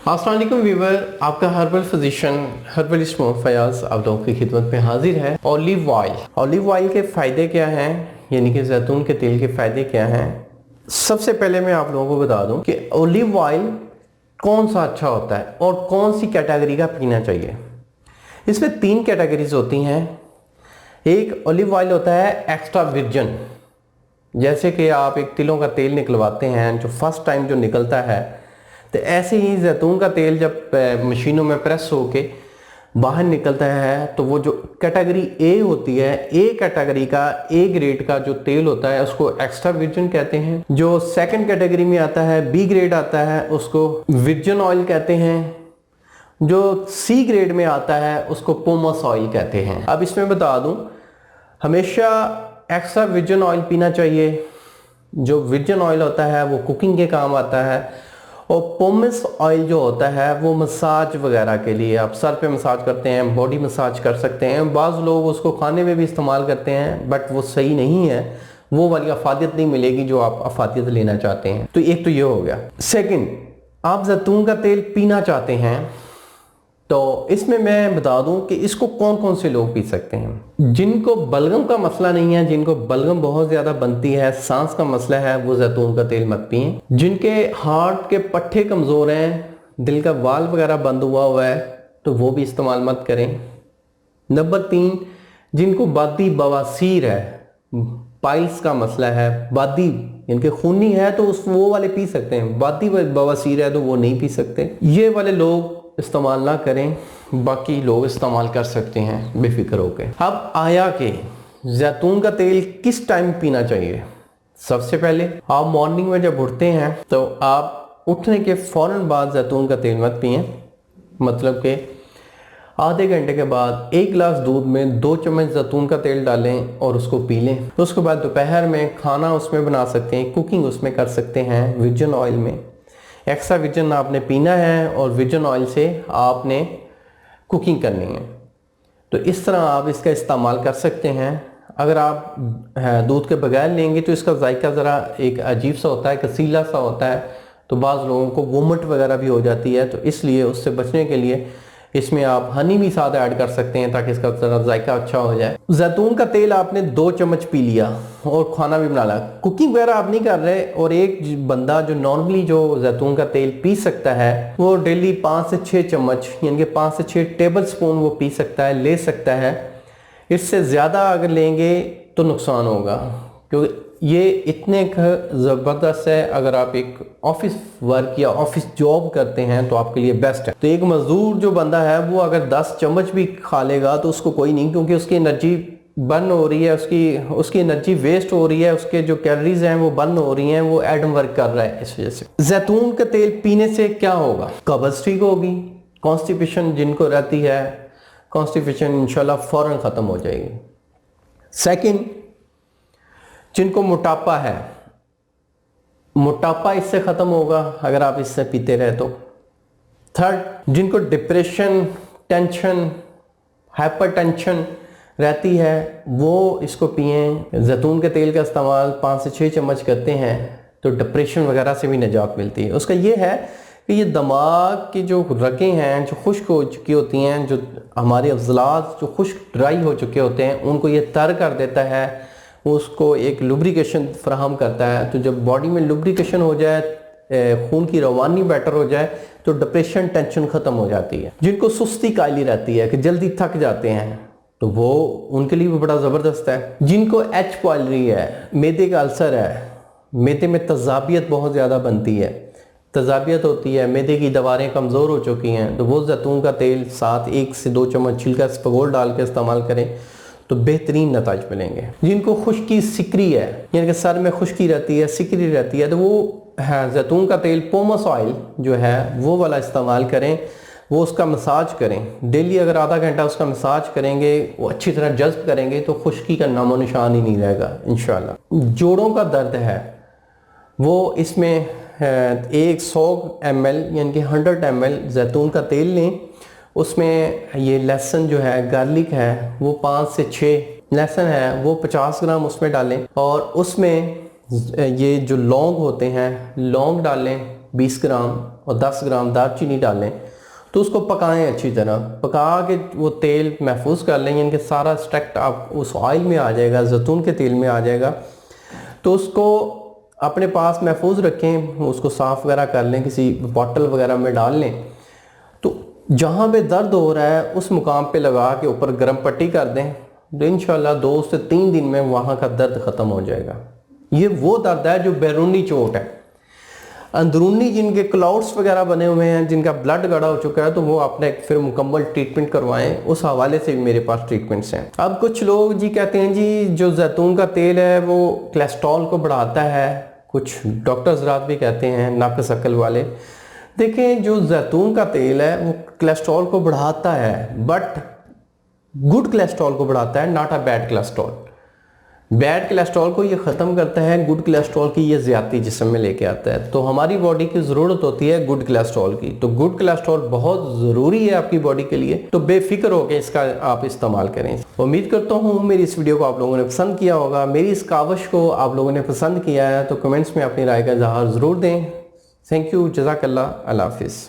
अस्सलाम वालेकुम व्यूवर, आपका herbal physician herbalist Mohammad Fayaz आप लोगों की खिदमत में हाजिर है। ऑलिव ऑयल के फ़ायदे क्या हैं, यानी कि जैतून के तेल के फ़ायदे क्या हैं। सबसे पहले मैं आप लोगों को बता दूं कि ऑलिव ऑयल कौन सा अच्छा होता है और कौन सी कैटेगरी का पीना चाहिए। इसमें 3 कैटेगरीज होती हैं। एक ऑलिव ऑयल होता है एक्स्ट्रा वर्जिन, जैसे कि आप एक तिलों का तेल निकलवाते हैं जो फर्स्ट टाइम जो निकलता है, तो ऐसे ही जैतून का तेल जब मशीनों में प्रेस होके बाहर निकलता है तो वो जो कैटेगरी ए होती है, ए कैटेगरी का ए ग्रेड का जो तेल होता है उसको एक्स्ट्रा वर्जिन कहते हैं। जो सेकंड कैटेगरी में आता है, बी ग्रेड आता है, उसको वर्जिन ऑयल कहते हैं। जो सी ग्रेड में आता है उसको पोमस ऑयल कहते हैं। अब इसमें बता दूं, हमेशा एक्स्ट्रा वर्जिन ऑयल पीना चाहिए। जो वर्जिन ऑयल होता है वो कुकिंग के काम आता है, और पोमस ऑयल जो होता है वो मसाज वगैरह के लिए, आप सर पे मसाज करते हैं, बॉडी मसाज कर सकते हैं। बाज़ लोग उसको खाने में भी इस्तेमाल करते हैं, बट वो सही नहीं है, वो वाली अफादियत नहीं मिलेगी जो आप अफादियत लेना चाहते हैं। तो एक तो ये हो गया। सेकंड, आप जैतून का तेल पीना चाहते हैं तो इसमें मैं बता दूं कि इसको कौन कौन से लोग पी सकते हैं। जिनको बलगम का मसला नहीं है, जिनको बलगम बहुत ज़्यादा बनती है, सांस का मसला है, वो जैतून का तेल मत पिएं। जिनके हार्ट के पट्टे कमज़ोर हैं, दिल का वाल्व वगैरह बंद हुआ है, तो वो भी इस्तेमाल मत करें। नंबर 3, जिनको बादी बवासीर है, पाइल्स का मसला है, बादी इनके खूनी है तो वो वाले पी सकते हैं। बादी बवासीर है तो वो नहीं पी सकते। ये वाले लोग इस्तेमाल ना करें, बाकी लोग इस्तेमाल कर सकते हैं बेफिक्र होकर। अब आया कि जैतून का तेल किस टाइम पीना चाहिए। सबसे पहले आप मॉर्निंग में जब उठते हैं तो आप उठने के फ़ौरन बाद जैतून का तेल मत पिएं। मतलब कि आधे घंटे के बाद 1 गिलास दूध में 2 चम्मच जैतून का तेल डालें और उसको पी लें। उसके बाद दोपहर में खाना उसमें बना सकते हैं, कुकिंग उसमें कर सकते हैं वर्जिन ऑयल में। एक्स्ट्रा वर्जिन आपने पीना है और वर्जिन ऑयल से आपने कुकिंग करनी है। तो इस तरह आप इसका इस्तेमाल कर सकते हैं। अगर आप दूध के बगैर लेंगे तो इसका जायका ज़रा एक अजीब सा होता है, कसीला सा होता है, तो बाज़ लोगों को वोमिट वगैरह भी हो जाती है। तो इसलिए उससे बचने के लिए इसमें आप हनी भी साथ ऐड कर सकते हैं ताकि इसका ज़रा जायका अच्छा हो जाए। जैतून का तेल आपने 2 चम्मच पी लिया और खाना भी बना लिया, कुकिंग वगैरह आप नहीं कर रहे, और एक बंदा जो नॉर्मली जो जैतून का तेल पी सकता है वो डेली 5 से 6 चम्मच यानी कि 5 से 6 टेबल स्पून वो पी सकता है, ले सकता है। इससे ज़्यादा अगर लेंगे तो नुकसान होगा, क्योंकि ये इतने ज़बरदस्त है। अगर आप एक ऑफिस वर्क या ऑफिस जॉब करते हैं तो आपके लिए बेस्ट है। तो एक मजदूर जो बंदा है वो अगर 10 चम्मच भी खा लेगा तो उसको कोई नहीं, क्योंकि उसकी एनर्जी बर्न हो रही है, उसकी एनर्जी वेस्ट हो रही है, उसके जो कैलोरीज हैं वो बर्न हो रही हैं, वो एडम वर्क कर रहा है। इस वजह से जैतून का तेल पीने से क्या होगा, कब्ज़ ठीक होगी। कॉन्स्टिपेशन जिनको रहती है, कॉन्स्टिपेशन इंशाल्लाह फ़ौरन ख़त्म हो जाएगी। सेकंड, जिनको मोटापा है, मोटापा इससे ख़त्म होगा अगर आप इससे पीते रहे तो। थर्ड, जिनको डिप्रेशन, टेंशन, हाइपरटेंशन रहती है वो इसको पिएं। जैतून के तेल का इस्तेमाल 5 से 6 चम्मच करते हैं तो डिप्रेशन वगैरह से भी निजात मिलती है। उसका ये है कि ये दिमाग की जो रगें हैं जो खुश्क हो चुकी होती हैं, जो हमारे अज़लात जो खुश्क ड्राई हो चुके होते हैं, उनको ये तर कर देता है, उसको एक लुब्रिकेशन फ्राहम करता है। तो जब बॉडी में लुब्रिकेशन हो जाए, खून की रवानी बेटर हो जाए, तो डिप्रेशन, टेंशन ख़त्म हो जाती है। जिनको सुस्ती कायली रहती है कि जल्दी थक जाते हैं, तो वो उनके लिए भी बड़ा ज़बरदस्त है। जिनको एच पाइलरी है, मैदे का अल्सर है, मैदे में तज़ाबियत बहुत ज़्यादा बनती है, तज़ाबियत होती है, मैदे की दवारें कमज़ोर हो चुकी हैं, तो वो जैतून का तेल साथ 1 से 2 चम्मच छिलका स्पगोल डाल के इस्तेमाल करें तो बेहतरीन नताज मिलेंगे। जिनको खुश्की सिकरी है, यानी कि सर में खुश्की रहती है, सिकरी रहती है, तो वो है जैतून का तेल, पोमस ऑयल जो है वो वाला इस्तेमाल करें। वो उसका मसाज करें डेली, अगर आधा घंटा उसका मसाज करेंगे, वो अच्छी तरह जज्ब करेंगे तो खुश्की का नामो निशान ही नहीं रहेगा इंशाल्लाह। जोड़ों का दर्द है वो इसमें 100 ml यानी कि 100 ml जैतून का तेल लें। उसमें ये लहसुन जो है, गार्लिक है, वो 5 से 6 लहसुन है वो 50 ग्राम उसमें डालें, और उसमें ये जो लौंग होते हैं लौंग डालें, 20 ग्राम और 10 ग्राम दालचीनी डालें, तो उसको पकाएं अच्छी तरह, पका के वो तेल महफूज कर लें, यानी कि सारा एक्सट्रैक्ट आप उस ऑयल में आ जाएगा, जैतून के तेल में आ जाएगा। तो उसको अपने पास महफूज रखें, उसको साफ़ वगैरह कर लें, किसी बॉटल वगैरह में डाल लें। तो जहाँ पे दर्द हो रहा है उस मुकाम पे लगा के ऊपर गर्म पट्टी कर दें, तो इंशाल्लाह 2 से 3 दिन में वहाँ का दर्द ख़त्म हो जाएगा। ये वो दर्द है जो बैरूनी चोट है। अंदरूनी जिनके क्लाउड्स वगैरह बने हुए हैं, जिनका ब्लड गाढ़ा हो चुका है, तो वो आपने फिर मुकम्मल ट्रीटमेंट करवाएं। उस हवाले से भी मेरे पास ट्रीटमेंट्स हैं। अब कुछ लोग जी कहते हैं जी जो जैतून का तेल है वो कोलेस्ट्रॉल को बढ़ाता है, कुछ डॉक्टर्स रात भी कहते हैं नाकस अक्ल वाले। देखें, जो जैतून का तेल है वो कोलेस्ट्रॉल को बढ़ाता है, बट गुड कोलेस्ट्रॉल को बढ़ाता है, not a bad cholesterol. Bad cholesterol को ये ख़त्म करता है, गुड कोलेस्ट्रॉल की ये ज़्यादती जिस्म में लेके आता है। तो हमारी बॉडी की ज़रूरत होती है गुड कोलेस्ट्रॉल की। तो गुड कोलेस्ट्रॉल बहुत ज़रूरी है आपकी बॉडी के लिए, तो बेफिक्र होकर इसका आप इस्तेमाल करें। उम्मीद करता हूँ मेरी इस वीडियो को आप लोगों ने पसंद किया होगा। मेरी इस काविश को आप लोगों ने पसंद किया है तो कमेंट्स में अपनी राय का इज़हार ज़रूर दें। थैंक यू, जज़ाकल्लाह, अल्लाह हाफ़िज़।